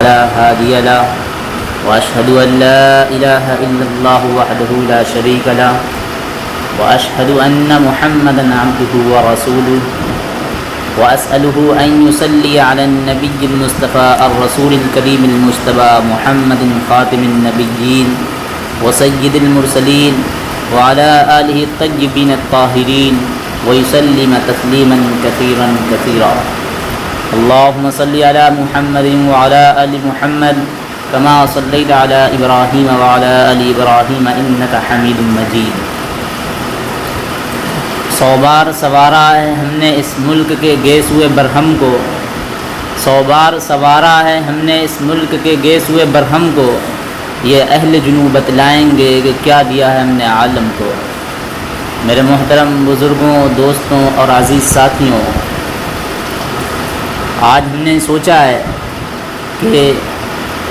فلا هادي له وأشهد أن لا إله إلا الله وحده لا شريك له وأشهد أن محمدا عبده ورسوله وأسأله أن يصلي على النبي المصطفى الرسول الكريم المجتبى محمد خاتم النبيين وسيد المرسلين وعلى آله الطيبين الطاهرين ويسلم تسليما كثيرا كثيرا. اللهم صل على محمد وعلى آل محمد كما صليت على إبراهيم وعلى آل إبراهيم إنك حميد مجيد. 100 بار سوارا ہے ہم نے اس ملک کے گیس ہوئے برہم کو، 100 بار سوارا ہے ہم نے اس ملک کے گیس ہوئے برہم کو، یہ اہل جنوب بتلائیں گے کہ کیا دیا ہے ہم نے عالم کو. میرے محترم بزرگوں، دوستوں اور عزیز ساتھیوں، آج ہم نے سوچا ہے کہ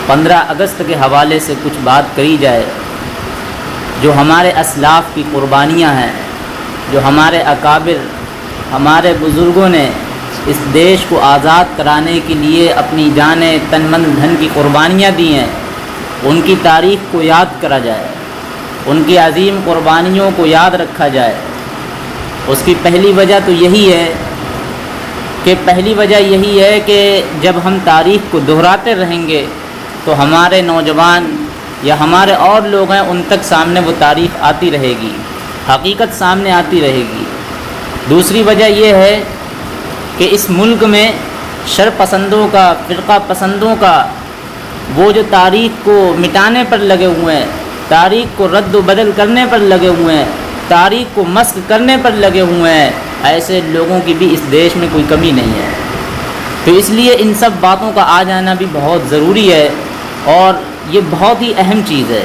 15 اگست کے حوالے سے کچھ بات کری جائے. جو ہمارے اسلاف کی قربانیاں ہیں، جو ہمارے اکابر، ہمارے بزرگوں نے اس دیش کو آزاد کرانے کے لیے اپنی جانیں، تن من دھن کی قربانیاں دی ہیں، ان کی تاریخ کو یاد کرا جائے، ان کی عظیم قربانیوں کو یاد رکھا جائے. اس کی پہلی وجہ یہی ہے کہ جب ہم تاریخ کو دہراتے رہیں گے تو ہمارے نوجوان یا ہمارے اور لوگ ہیں ان تک سامنے وہ تاریخ آتی رہے گی، حقیقت سامنے آتی رہے گی. دوسری وجہ یہ ہے کہ اس ملک میں شر پسندوں کا، فرقہ پسندوں کا، وہ جو تاریخ کو مٹانے پر لگے ہوئے ہیں، تاریخ کو رد و بدل کرنے پر لگے ہوئے ہیں، تاریخ کو مسخ کرنے پر لگے ہوئے ہیں، ایسے لوگوں کی بھی اس دیش میں کوئی کمی نہیں ہے. تو اس لیے ان سب باتوں کا آ جانا بھی بہت ضروری ہے اور یہ بہت ہی اہم چیز ہے.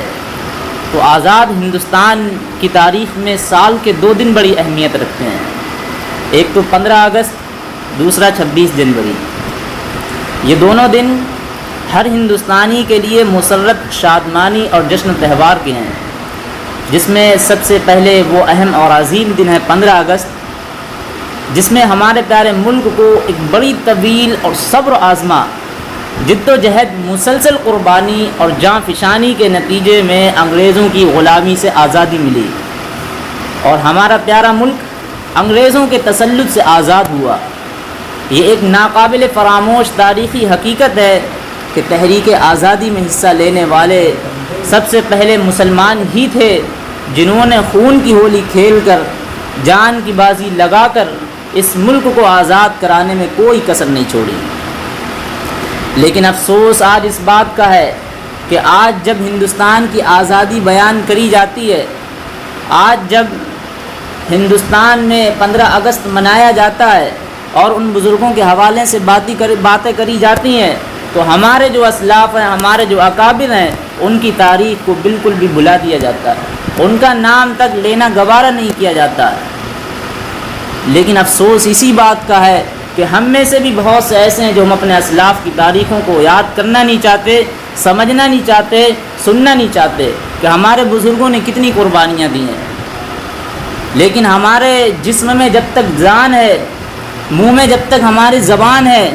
تو آزاد ہندوستان کی تاریخ میں سال کے 2 دن بڑی اہمیت رکھتے ہیں. ایک تو 15 اگست، دوسرا 26 جنوری. یہ دونوں دن ہر ہندوستانی کے لیے مسرت، شادمانی اور جشن تہوار کے ہیں، جس میں سب سے پہلے وہ اہم اور عظیم دن ہے 15 اگست، جس میں ہمارے پیارے ملک کو ایک بڑی طویل اور صبر و آزما جد و جہد، مسلسل قربانی اور جاں فشانی کے نتیجے میں انگریزوں کی غلامی سے آزادی ملی اور ہمارا پیارا ملک انگریزوں کے تسلط سے آزاد ہوا. یہ ایک ناقابل فراموش تاریخی حقیقت ہے کہ تحریک آزادی میں حصہ لینے والے سب سے پہلے مسلمان ہی تھے جنہوں نے خون کی ہولی کھیل کر، جان کی بازی لگا کر اس ملک کو آزاد کرانے میں کوئی کسر نہیں چھوڑی. لیکن افسوس آج اس بات کا ہے کہ آج جب ہندوستان کی آزادی بیان کری جاتی ہے، آج جب ہندوستان میں 15 اگست منایا جاتا ہے اور ان بزرگوں کے حوالے سے باتیں کری جاتی ہیں، تو ہمارے جو اسلاف ہیں، ہمارے جو اکابر ہیں، ان کی تاریخ کو بالکل بھی بھلا دیا جاتا ہے، ان کا نام تک لینا گوارا نہیں کیا جاتا ہے. لیکن افسوس اسی بات کا ہے کہ ہم میں سے بھی بہت سے ایسے ہیں جو ہم اپنے اسلاف کی تاریخوں کو یاد کرنا نہیں چاہتے، سمجھنا نہیں چاہتے، سننا نہیں چاہتے کہ ہمارے بزرگوں نے کتنی قربانیاں دی ہیں. لیکن ہمارے جسم میں جب تک جان ہے، منہ میں جب تک ہماری زبان ہے،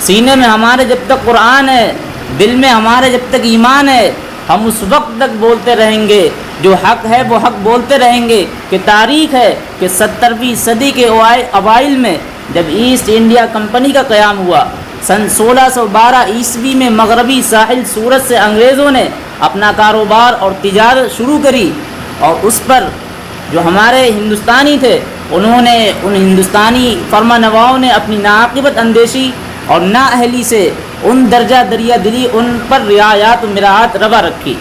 سینے میں ہمارے جب تک قرآن ہے، دل میں ہمارے جب تک ایمان ہے، ہم اس وقت تک بولتے رہیں گے، جو حق ہے وہ حق بولتے رہیں گے. کہ تاریخ ہے کہ 17ویں صدی کے اوائل میں جب ایسٹ انڈیا کمپنی کا قیام ہوا، سن 1612 عیسوی میں مغربی ساحل سورت سے انگریزوں نے اپنا کاروبار اور تجارت شروع کری، اور اس پر جو ہمارے ہندوستانی تھے انہوں نے، ان ہندوستانی فرما نواؤں نے اپنی ناعاقبت اندیشی اور نااہلی سے ان درجہ دریا دلی، ان پر رعایات و مراعات روا رکھی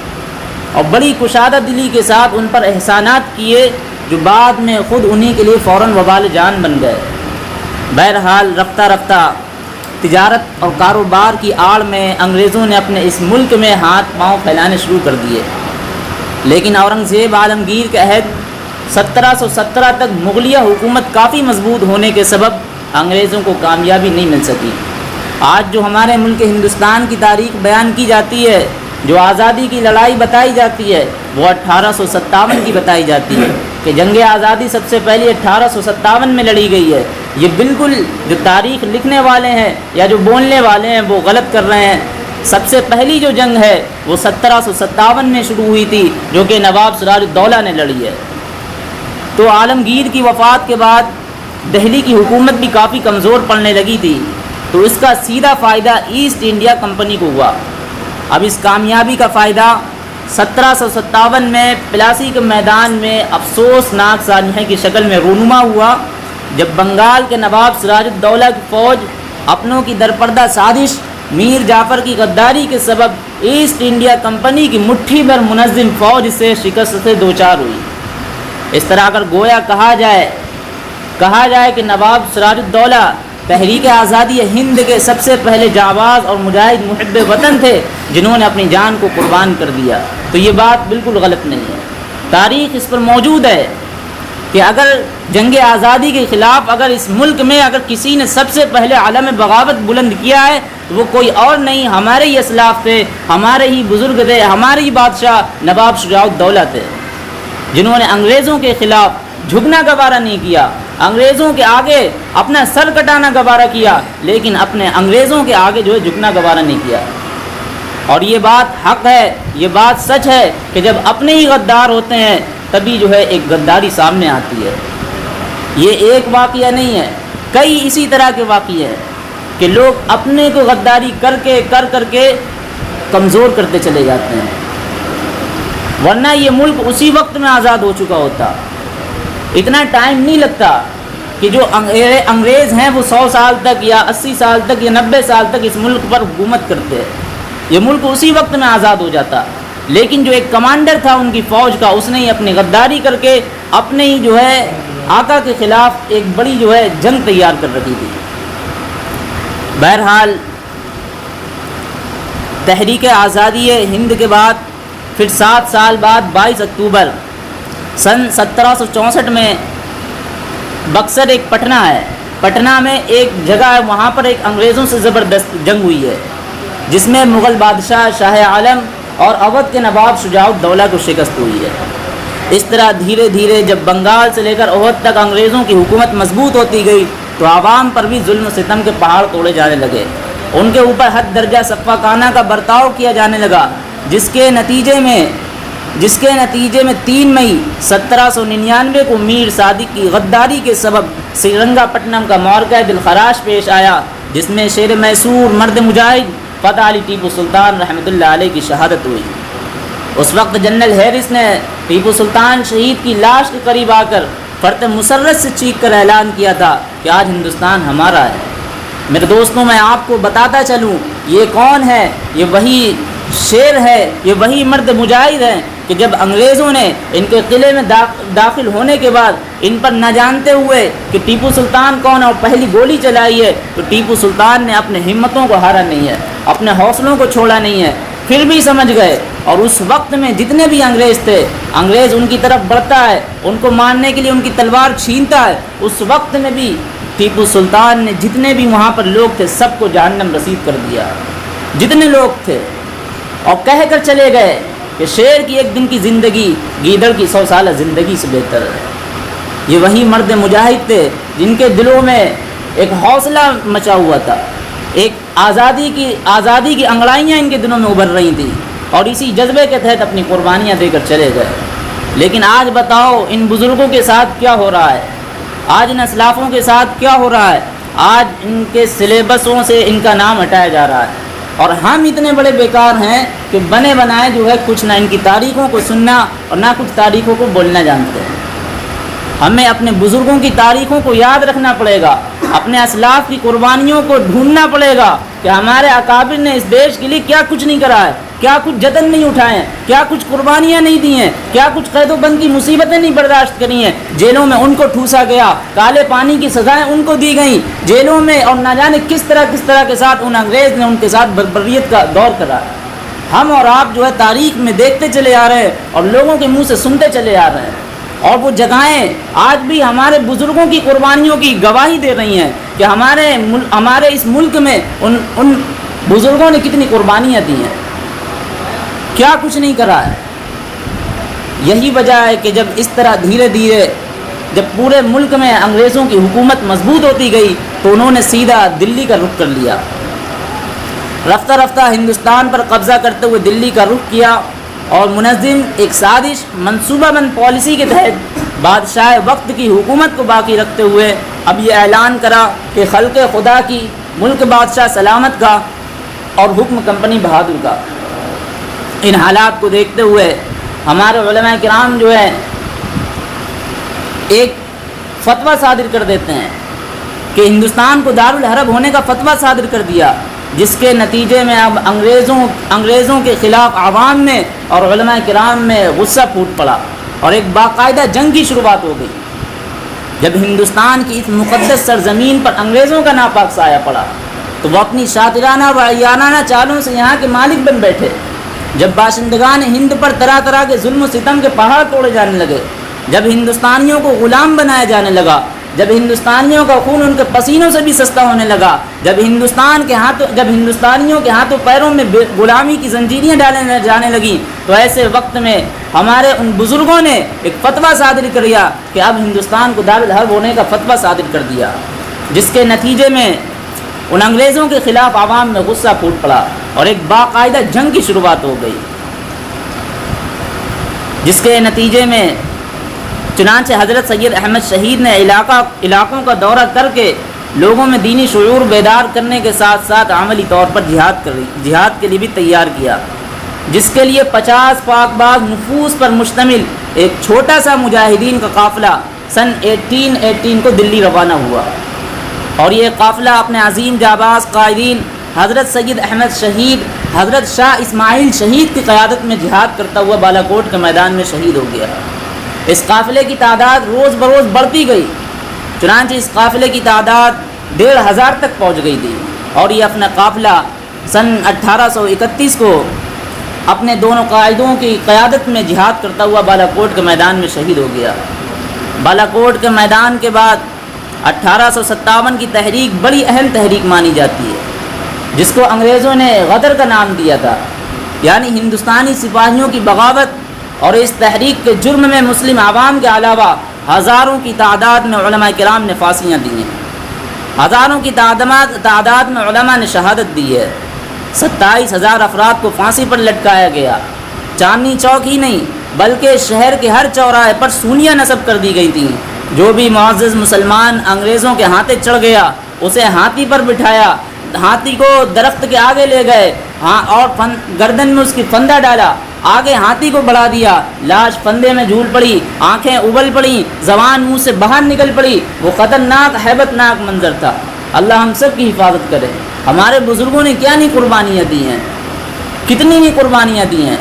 اور بڑی کشادہ دلی کے ساتھ ان پر احسانات کیے، جو بعد میں خود انہی کے لیے فوراً وبال جان بن گئے. بہرحال رفتہ رفتہ تجارت اور کاروبار کی آڑ میں انگریزوں نے اپنے اس ملک میں ہاتھ پاؤں پھیلانے شروع کر دیے. لیکن اورنگزیب عالمگیر کے عہد 1717 تک مغلیہ حکومت کافی مضبوط ہونے کے سبب انگریزوں کو کامیابی نہیں مل سکی. آج جو ہمارے ملک ہندوستان کی تاریخ بیان کی جاتی ہے، جو آزادی کی لڑائی بتائی جاتی ہے، وہ 1857 کی بتائی جاتی ہے کہ جنگ آزادی سب سے پہلے 1857 میں لڑی گئی ہے. یہ بالکل جو تاریخ لکھنے والے ہیں یا جو بولنے والے ہیں وہ غلط کر رہے ہیں. سب سے پہلی جو جنگ ہے وہ 1757 میں شروع ہوئی تھی، جو کہ نواب سراج الدولہ نے لڑی ہے۔ تو عالمگیر کی وفات کے بعد دہلی کی حکومت بھی کافی کمزور پڑنے لگی تھی، تو اس کا سیدھا فائدہ ایسٹ انڈیا کمپنی کو ہوا۔ اب اس کامیابی کا فائدہ 1757 میں پلاسی کے میدان میں افسوسناک سانحے کی شکل میں رونما ہوا، جب بنگال کے نواب سراج الدولہ کی فوج اپنوں کی درپردہ سازش میر جعفر کی غداری کے سبب ایسٹ انڈیا کمپنی کی مٹھی بھر منظم فوج سے شکست سے دوچار ہوئی۔ اس طرح اگر گویا کہا جائے کہ نواب سراج الدولہ تحریک آزادی ہند کے سب سے پہلے جانباز اور مجاہد محب وطن تھے، جنہوں نے اپنی جان کو قربان کر دیا، تو یہ بات بالکل غلط نہیں ہے۔ تاریخ اس پر موجود ہے کہ اگر جنگ آزادی کے خلاف اگر اس ملک میں اگر کسی نے سب سے پہلے علم بغاوت بلند کیا ہے تو وہ کوئی اور نہیں، ہمارے ہی اسلاف تھے، ہمارے ہی بزرگ تھے، ہمارے ہی بادشاہ نواب شجاع الدولہ تھے، جنہوں نے انگریزوں کے خلاف جھکنا گوارا نہیں کیا، انگریزوں کے آگے اپنا سر کٹانا گوارا کیا، لیکن اپنے انگریزوں کے آگے جو ہے جھکنا گوارا نہیں کیا۔ اور یہ بات حق ہے، یہ بات سچ ہے کہ جب اپنے ہی غدار ہوتے ہیں تبھی جو ہے ایک غداری سامنے آتی ہے۔ یہ ایک واقعہ نہیں ہے، کئی اسی طرح کے واقعے ہیں کہ لوگ اپنے کو غداری کر کے کمزور کرتے چلے جاتے ہیں، ورنہ یہ ملک اسی وقت میں آزاد ہو چکا ہوتا۔ اتنا ٹائم نہیں لگتا کہ جو انگریز ہیں وہ 100 سال تک یا 80 سال تک یا 90 سال تک اس ملک پر حکومت کرتے ہیں، یہ ملک اسی وقت میں آزاد ہو جاتا۔ لیکن جو ایک کمانڈر تھا ان کی فوج کا، اس نے ہی اپنی غداری کر کے اپنے ہی جو ہے آقا کے خلاف ایک بڑی جو ہے جنگ تیار کر رکھی تھی۔ بہرحال تحریک آزادی ہند کے بعد پھر 7 سال بعد 22 اکتوبر سن 1764 میں بکسر ایک پٹنہ ہے، پٹنہ میں ایک جگہ ہے، وہاں پر ایک انگریزوں سے زبردست جنگ ہوئی ہے، جس میں مغل بادشاہ شاہ عالم اور اودھ کے نواب شجاع الدولہ کو شکست ہوئی ہے۔ اس طرح دھیرے دھیرے جب بنگال سے لے کر اودھ تک انگریزوں کی حکومت مضبوط ہوتی گئی تو عوام پر بھی ظلم و ستم کے پہاڑ توڑے جانے لگے، ان کے اوپر حد درجہ سفاکانہ کا برتاؤ کیا جانے لگا، جس کے نتیجے میں 3 مئی 1799 کو میر صادق کی غداری کے سبب سرینگا پٹنم کا معرکہ دلخراش پیش آیا، جس میں شیر میسور مرد مجاہد فتح علی ٹیپو سلطان رحمۃ اللہ علیہ کی شہادت ہوئی۔ اس وقت جنرل ہیرس نے ٹیپو سلطان شہید کی لاش کے قریب آ کر فرت مسرت سے چیخ کر اعلان کیا تھا کہ آج ہندوستان ہمارا ہے۔ میرے دوستوں، میں آپ کو بتاتا چلوں یہ کون ہے، یہ وہی شیر ہے، یہ وہی مرد مجاہد ہیں کہ جب انگریزوں نے ان کے قلعے میں داخل ہونے کے بعد ان پر نہ جانتے ہوئے کہ ٹیپو سلطان کون ہے اور پہلی گولی چلائی ہے، تو ٹیپو سلطان نے اپنے ہمتوں کو ہارا نہیں ہے، اپنے حوصلوں کو چھوڑا نہیں ہے، پھر بھی سمجھ گئے، اور اس وقت میں جتنے بھی انگریز تھے، انگریز ان کی طرف بڑھتا ہے، ان کو مارنے کے لیے ان کی تلوار چھینتا ہے، اس وقت میں بھی ٹیپو سلطان نے جتنے بھی وہاں پر لوگ تھے سب کو جہنم رسید کر دیا، جتنے لوگ تھے، اور کہہ کر چلے گئے کہ شیر کی ایک دن کی زندگی گیدڑ کی 100 سالہ زندگی سے بہتر ہے۔ یہ وہی مرد مجاہد تھے جن کے دلوں میں ایک حوصلہ مچا ہوا تھا، ایک آزادی کی انگڑائیاں ان کے دلوں میں ابھر رہی تھیں، اور اسی جذبے کے تحت اپنی قربانیاں دے کر چلے گئے۔ لیکن آج بتاؤ ان بزرگوں کے ساتھ کیا ہو رہا ہے، آج ان اسلافوں کے ساتھ کیا ہو رہا ہے؟ آج ان کے سلیبسوں سے ان کا نام ہٹایا جا رہا ہے، اور ہم اتنے بڑے بیکار ہیں کہ بنے بنائے جو ہے کچھ نہ ان کی تاریخوں کو سننا اور نہ کچھ تاریخوں کو بولنا جانتے ہیں۔ ہمیں اپنے بزرگوں کی تاریخوں کو یاد رکھنا پڑے گا، اپنے اسلاف کی قربانیوں کو ڈھونڈنا پڑے گا کہ ہمارے اکابر نے اس دیش کے لیے کیا کچھ نہیں کرا ہے، کیا کچھ جتن نہیں اٹھائے ہیں، کیا کچھ قربانیاں نہیں دی ہیں، کیا کچھ قید و بند کی مصیبتیں نہیں برداشت کری ہیں، جیلوں میں ان کو ٹھوسا گیا، کالے پانی کی سزائیں ان کو دی گئیں جیلوں میں، اور نہ جانے کس طرح کے ساتھ ان انگریز نے ان کے ساتھ بربریت کا دور کرا۔ ہم اور آپ جو ہے تاریخ میں دیکھتے چلے آ رہے ہیں اور لوگوں کے منہ سے سنتے چلے آ رہے ہیں، اور وہ جگہیں آج بھی ہمارے بزرگوں کی قربانیوں کی گواہی دے رہی ہیں کہ ہمارے اس ملک میں ان بزرگوں نے کتنی قربانیاں دی ہیں، کیا کچھ نہیں کرا ہے۔ یہی وجہ ہے کہ جب اس طرح دھیرے دھیرے جب پورے ملک میں انگریزوں کی حکومت مضبوط ہوتی گئی تو انہوں نے سیدھا دلی کا رخ کر لیا۔ رفتہ رفتہ ہندوستان پر قبضہ کرتے ہوئے دلی کا رخ کیا اور منظم ایک سازش منصوبہ بند پالیسی کے تحت بادشاہ وقت کی حکومت کو باقی رکھتے ہوئے اب یہ اعلان کرا کہ خلق خدا کی، ملک بادشاہ سلامت کا اور حکم کمپنی بہادر کا۔ ان حالات کو دیکھتے ہوئے ہمارے علماء کرام جو ہے ایک فتویٰ صادر کر دیتے ہیں کہ ہندوستان کو دارالحرب ہونے کا فتویٰ صادر کر دیا، جس کے نتیجے میں اب انگریزوں کے خلاف عوام میں اور علماء کرام میں غصہ پھوٹ پڑا اور ایک باقاعدہ جنگ کی شروعات ہو گئی۔ جب ہندوستان کی اس مقدس سرزمین پر انگریزوں کا ناپاک سایہ پڑا تو وہ اپنی شاطرانہ و عیانانہ چالوں سے یہاں کے مالک بن بیٹھے۔ جب باشندگان ہند پر طرح طرح کے ظلم و ستم کے پہاڑ توڑے جانے لگے، جب ہندوستانیوں کو غلام بنایا جانے لگا، جب ہندوستانیوں کا خون ان کے پسینوں سے بھی سستا ہونے لگا، جب ہندوستانیوں کے ہاتھوں پیروں میں غلامی کی زنجیریں ڈالنے جانے لگیں، تو ایسے وقت میں ہمارے ان بزرگوں نے ایک فتویٰ صادر کر دیا کہ اب ہندوستان کو دارالحرب ہونے کا فتویٰ صادر کر دیا، جس کے نتیجے میں ان انگریزوں کے خلاف عوام میں غصہ پھوٹ پڑا اور ایک باقاعدہ جنگ کی شروعات ہو گئی، جس کے نتیجے میں چنانچہ حضرت سید احمد شہید نے علاقوں کا دورہ کر کے لوگوں میں دینی شعور بیدار کرنے کے ساتھ ساتھ عملی طور پر جہاد کے لیے بھی تیار کیا، جس کے لیے 50 پاک باز نفوس پر مشتمل ایک چھوٹا سا مجاہدین کا قافلہ سن 1818 کو دلی روانہ ہوا، اور یہ قافلہ اپنے عظیم جاباز قائدین حضرت سید احمد شہید، حضرت شاہ اسماعیل شہید کی قیادت میں جہاد کرتا ہوا بالاکوٹ کے میدان میں شہید ہو گیا۔ اس قافلے کی تعداد روز بروز بڑھتی گئی، چنانچہ اس قافلے کی تعداد 1500 تک پہنچ گئی تھی، اور یہ اپنا قافلہ سن 1831 کو اپنے دونوں قائدوں کی قیادت میں جہاد کرتا ہوا بالاکوٹ کے میدان میں شہید ہو گیا۔ بالاکوٹ کے میدان کے بعد 1857 کی تحریک بڑی اہم تحریک مانی جاتی ہے، جس کو انگریزوں نے غدر کا نام دیا تھا، یعنی ہندوستانی سپاہیوں کی بغاوت، اور اس تحریک کے جرم میں مسلم عوام کے علاوہ ہزاروں کی تعداد میں علماء کرام نے پھانسیاں دی ہیں، ہزاروں کی تعداد میں علماء نے شہادت دی ہے، 27,000 افراد کو پھانسی پر لٹکایا گیا۔ چاندنی چوک ہی نہیں بلکہ شہر کے ہر چوراہے پر سونیاں نصب کر دی گئی تھیں، جو بھی معزز مسلمان انگریزوں کے ہاتھے چڑھ گیا اسے ہاتھی پر بٹھایا، ہاتھی کو درخت کے آگے لے گئے اور گردن میں اس کی پھندا ڈالا، آگے ہاتھی کو بڑھا دیا، لاش پھندے میں جھول پڑی، آنکھیں ابل پڑی، زبان منہ سے باہر نکل پڑی۔ وہ خطرناک ہیبت ناک منظر تھا۔ اللہ ہم سب کی حفاظت کرے۔ ہمارے بزرگوں نے کیا نہیں قربانیاں دی ہیں، کتنی نہیں قربانیاں دی ہیں،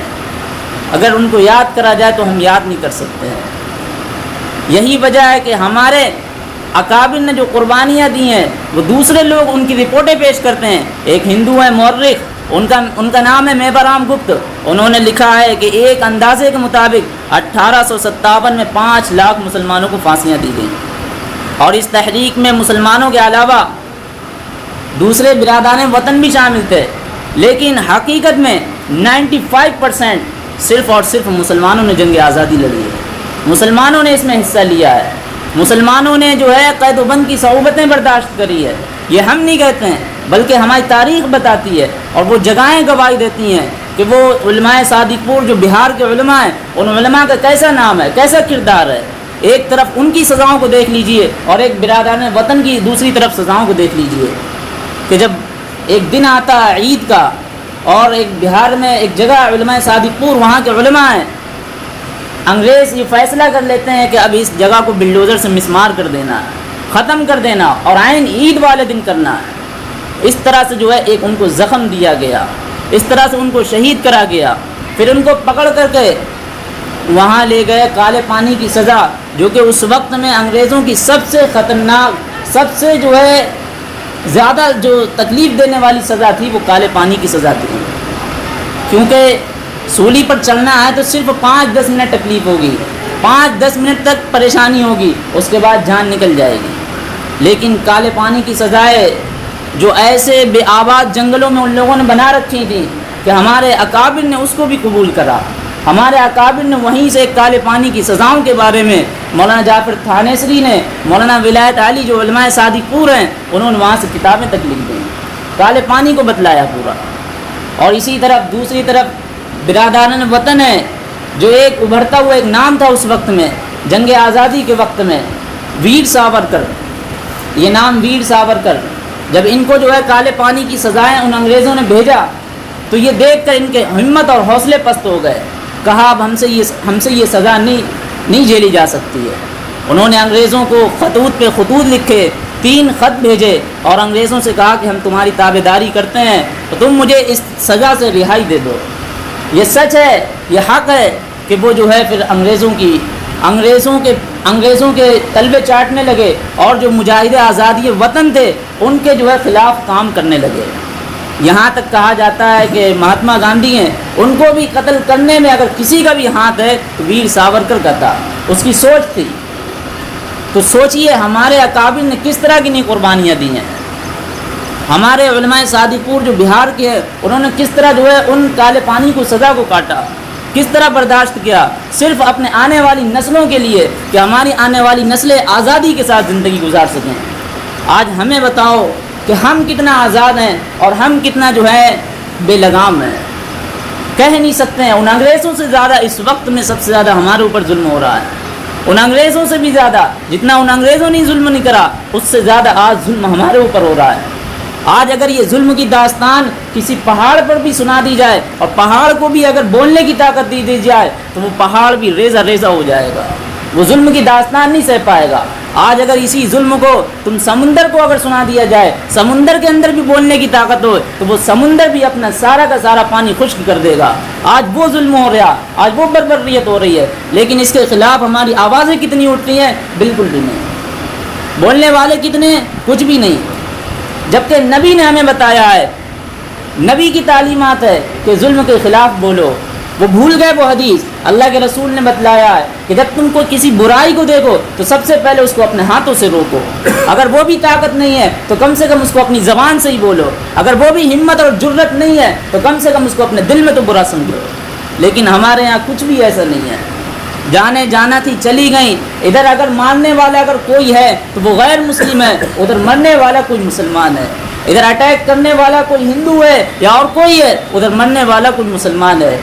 اگر ان کو یاد کرا جائے تو ہم یاد نہیں کر سکتے ہیں۔ یہی وجہ ہے کہ ہمارے اکابر نے جو قربانیاں دی ہیں وہ دوسرے لوگ ان کی رپورٹیں پیش کرتے ہیں۔ ایک ہندو ہے مورخ، ان کا نام ہے میبارام گپت، انہوں نے لکھا ہے کہ ایک اندازے کے مطابق 1857 میں 5 لاکھ مسلمانوں کو پھانسیاں دی گئیں، اور اس تحریک میں مسلمانوں کے علاوہ دوسرے برادران وطن بھی شامل تھے، لیکن حقیقت میں 95% صرف اور صرف مسلمانوں نے جنگ آزادی لڑی ہے، مسلمانوں نے اس میں حصہ لیا ہے، مسلمانوں نے جو ہے قید و بند کی صعوبتیں برداشت کری ہے۔ یہ ہم نہیں کہتے ہیں بلکہ ہماری تاریخ بتاتی ہے، اور وہ جگہیں گواہی دیتی ہیں کہ وہ علماء صادق پور جو بہار کے علماء ہیں، ان علماء کا کیسا نام ہے، کیسا کردار ہے۔ ایک طرف ان کی سزاؤں کو دیکھ لیجئے اور ایک برادران وطن کی دوسری طرف سزاؤں کو دیکھ لیجئے، کہ جب ایک دن آتا ہے عید کا اور ایک بہار میں ایک جگہ علماء صادق پور وہاں کے علماء ہیں، انگریز یہ فیصلہ کر لیتے ہیں کہ اب اس جگہ کو بلڈوزر سے مسمار کر دینا، ختم کر دینا، اور عین عید والے دن کرنا ہے۔ اس طرح سے جو ہے ایک ان کو زخم دیا گیا، اس طرح سے ان کو شہید کرا گیا، پھر ان کو پکڑ کر کے وہاں لے گئے کالے پانی کی سزا، جو کہ اس وقت میں انگریزوں کی سب سے خطرناک، سب سے جو ہے زیادہ جو تکلیف دینے والی سزا تھی وہ کالے پانی کی سزا تھی، کیونکہ سولی پر چلنا ہے تو صرف 5-10 منٹ تکلیف ہوگی، 5-10 منٹ تک پریشانی ہوگی، اس کے بعد جان نکل جائے گی۔ لیکن کالے پانی کی سزائیں جو ایسے بے آباد جنگلوں میں ان لوگوں نے بنا رکھی تھیں کہ ہمارے اکابر نے اس کو بھی قبول کرا، ہمارے اکابر نے وہیں سے کالے پانی کی سزاؤں کے بارے میں مولانا جعفر تھانیسری نے، مولانا ولایت علی جو علماء صادق پور ہیں، انہوں نے وہاں سے کتابیں تک لکھ دیں، کالے پانی کو بتلایا پورا۔ اور اسی طرف دوسری طرف برادران وطن ہے، جو ایک ابھرتا ہوا ایک نام تھا اس وقت میں جنگ آزادی کے وقت میں، ویر ساورکر، یہ نام ویر ساورکر، جب ان کو جو ہے کالے پانی کی سزائیں ان انگریزوں نے بھیجا تو یہ دیکھ کر ان کے ہمت اور حوصلے پست ہو گئے، کہا اب ہم سے یہ سزا نہیں جھیلی جا سکتی ہے۔ انہوں نے انگریزوں کو خطوط پہ خطوط لکھے، 3 خط بھیجے اور انگریزوں سے کہا کہ ہم تمہاری تابعداری کرتے ہیں تو تم مجھے اس سزا سے رہائی دے دو۔ یہ سچ ہے، یہ حق ہے کہ وہ جو ہے پھر انگریزوں کے تلوے چاٹنے لگے اور جو مجاہد آزادی وطن تھے ان کے جو ہے خلاف کام کرنے لگے۔ یہاں تک کہا جاتا ہے کہ مہاتما گاندھی ہیں، ان کو بھی قتل کرنے میں اگر کسی کا بھی ہاتھ ہے تو ویر ساورکر کا تھا، اس کی سوچ تھی۔ تو سوچئے ہمارے اکابر نے کس طرح کی نہیں قربانیاں دی ہیں، ہمارے علماء صادقور جو بہار کے ہیں انہوں نے کس طرح جو ہے ان کالے پانی کو سزا کو کاٹا، کس طرح برداشت کیا، صرف اپنے آنے والی نسلوں کے لیے کہ ہماری آنے والی نسلیں آزادی کے ساتھ زندگی گزار سکیں۔ آج ہمیں بتاؤ کہ ہم کتنا آزاد ہیں اور ہم کتنا جو ہے بے لگام ہیں، کہہ نہیں سکتے ہیں۔ ان انگریزوں سے زیادہ اس وقت میں سب سے زیادہ ہمارے اوپر ظلم ہو رہا ہے، ان انگریزوں سے بھی زیادہ، جتنا ان انگریزوں نے ظلم نہیں کرا اس سے زیادہ آج ظلم ہمارے اوپر ہو رہا ہے۔ آج اگر یہ ظلم کی داستان کسی پہاڑ پر بھی سنا دی جائے اور پہاڑ کو بھی اگر بولنے کی طاقت دی جائے تو وہ پہاڑ بھی ریزہ ریزہ ہو جائے گا، وہ ظلم کی داستان نہیں سہ پائے گا۔ آج اگر اسی ظلم کو تم سمندر کو اگر سنا دیا جائے، سمندر کے اندر بھی بولنے کی طاقت ہو تو وہ سمندر بھی اپنا سارا کا سارا پانی خشک کر دے گا۔ آج وہ ظلم ہو رہا، آج وہ بربریت ہو رہی ہے، لیکن اس کے خلاف ہماری آوازیں کتنی اٹھ رہی ہیں؟ بالکل بھی نہیں۔ بولنے والے کتنے؟ کچھ بھی نہیں۔ جبکہ نبی نے ہمیں بتایا ہے، نبی کی تعلیمات ہے کہ ظلم کے خلاف بولو۔ وہ بھول گئے وہ حدیث، اللہ کے رسول نے بتلایا ہے کہ جب تم کو کسی برائی کو دیکھو تو سب سے پہلے اس کو اپنے ہاتھوں سے روکو، اگر وہ بھی طاقت نہیں ہے تو کم سے کم اس کو اپنی زبان سے ہی بولو، اگر وہ بھی ہمت اور جرت نہیں ہے تو کم سے کم اس کو اپنے دل میں تو برا سمجھو۔ لیکن ہمارے یہاں کچھ بھی ایسا نہیں ہے، جانے جانا تھی چلی گئیں۔ ادھر اگر مارنے والا اگر کوئی ہے تو وہ غیر مسلم ہے، ادھر مرنے والا کوئی مسلمان ہے، ادھر اٹیک کرنے والا کوئی ہندو ہے یا اور کوئی ہے، ادھر مرنے والا کوئی مسلمان ہے،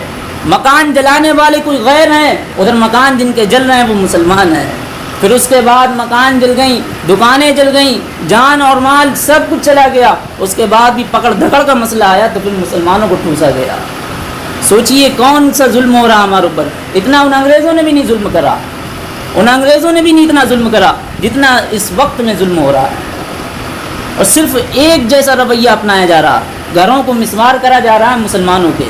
مکان جلانے والے کوئی غیر ہیں، ادھر مکان جن کے جل رہے ہیں وہ مسلمان ہیں۔ پھر اس کے بعد مکان جل گئیں، دکانیں جل گئیں، جان اور مال سب کچھ چلا گیا، اس کے بعد بھی پکڑ دھکڑ کا مسئلہ آیا تو پھر مسلمانوں کو ٹھوسا گیا۔ سوچئے کون سا ظلم ہو رہا ہمارے اوپر؟ اتنا ان انگریزوں نے بھی نہیں ظلم کرا، ان انگریزوں نے بھی نہیں اتنا ظلم کرا جتنا اس وقت میں ظلم ہو رہا ہے۔ اور صرف ایک جیسا رویہ اپنایا جا رہا، گھروں کو مسمار کرا جا رہا ہے مسلمانوں کے،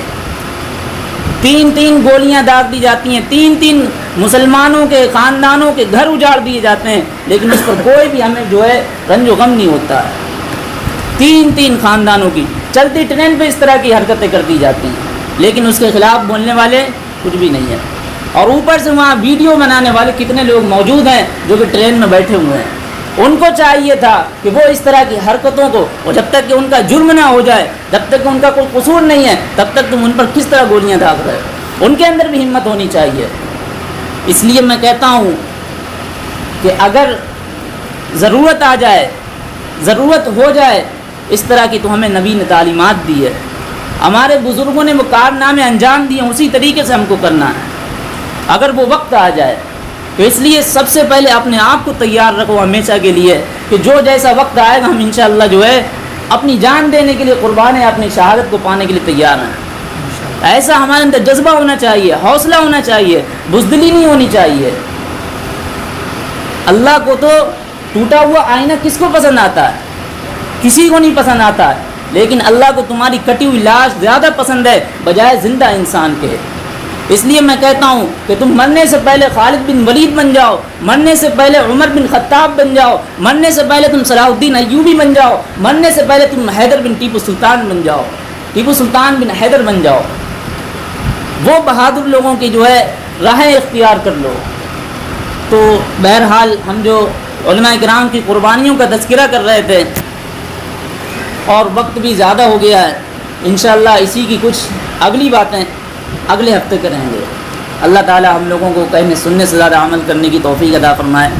3 گولیاں داغ دی جاتی ہیں، 3 مسلمانوں کے خاندانوں کے گھر اجاڑ دیے جاتے ہیں، لیکن اس پر کوئی بھی ہمیں جو ہے رنج و غم نہیں ہوتا ہے۔ 3 خاندانوں کی چلتی ٹرین پہ اس طرح کی حرکتیں کر دی جاتی ہیں، لیکن اس کے خلاف بولنے والے کچھ بھی نہیں ہیں۔ اور اوپر سے وہاں ویڈیو بنانے والے کتنے لوگ موجود ہیں جو کہ ٹرین میں بیٹھے ہوئے ہیں، ان کو چاہیے تھا کہ وہ اس طرح کی حرکتوں کو، اور جب تک کہ ان کا جرم نہ ہو جائے، جب تک کہ ان کا کوئی قصور نہیں ہے، تب تک تم ان پر کس طرح گولیاں داغ رہے ہو؟ ان کے اندر بھی ہمت ہونی چاہیے۔ اس لیے میں کہتا ہوں کہ اگر ضرورت آ جائے، ضرورت ہو جائے اس طرح کی تو ہمیں نبی نے تعلیمات دی ہے، ہمارے بزرگوں نے وہ کارنامے انجام دیے، اسی طریقے سے ہم کو کرنا ہے اگر وہ وقت آ جائے۔ تو اس لیے سب سے پہلے اپنے آپ کو تیار رکھو ہمیشہ کے لیے کہ جو جیسا وقت آئے گا ہم انشاءاللہ جو ہے اپنی جان دینے کے لیے قربان ہیں، اپنی شہادت کو پانے کے لیے تیار ہیں۔ ایسا ہمارے اندر جذبہ ہونا چاہیے، حوصلہ ہونا چاہیے، بزدلی نہیں ہونی چاہیے۔ اللہ کو تو ٹوٹا ہوا آئینہ کس کو پسند آتا ہے؟ کسی کو نہیں پسند آتا ہے، لیکن اللہ کو تمہاری کٹی ہوئی لاش زیادہ پسند ہے بجائے زندہ انسان کے۔ اس لیے میں کہتا ہوں کہ تم مرنے سے پہلے خالد بن ولید بن جاؤ، مرنے سے پہلے عمر بن خطاب بن جاؤ، مرنے سے پہلے تم صلاح الدین ایوبی بن جاؤ، مرنے سے پہلے تم حیدر بن ٹیپو سلطان بن جاؤ، ٹیپو سلطان بن حیدر بن جاؤ، وہ بہادر لوگوں کی جو ہے راہیں اختیار کر لو۔ تو بہرحال ہم جو علماء کرام کی قربانیوں کا تذکرہ کر رہے تھے اور وقت بھی زیادہ ہو گیا ہے، انشاءاللہ اسی کی کچھ اگلی باتیں اگلے ہفتے کریں گے۔ اللہ تعالی ہم لوگوں کو کہنے سننے سے زیادہ عمل کرنے کی توفیق عطا فرمائے۔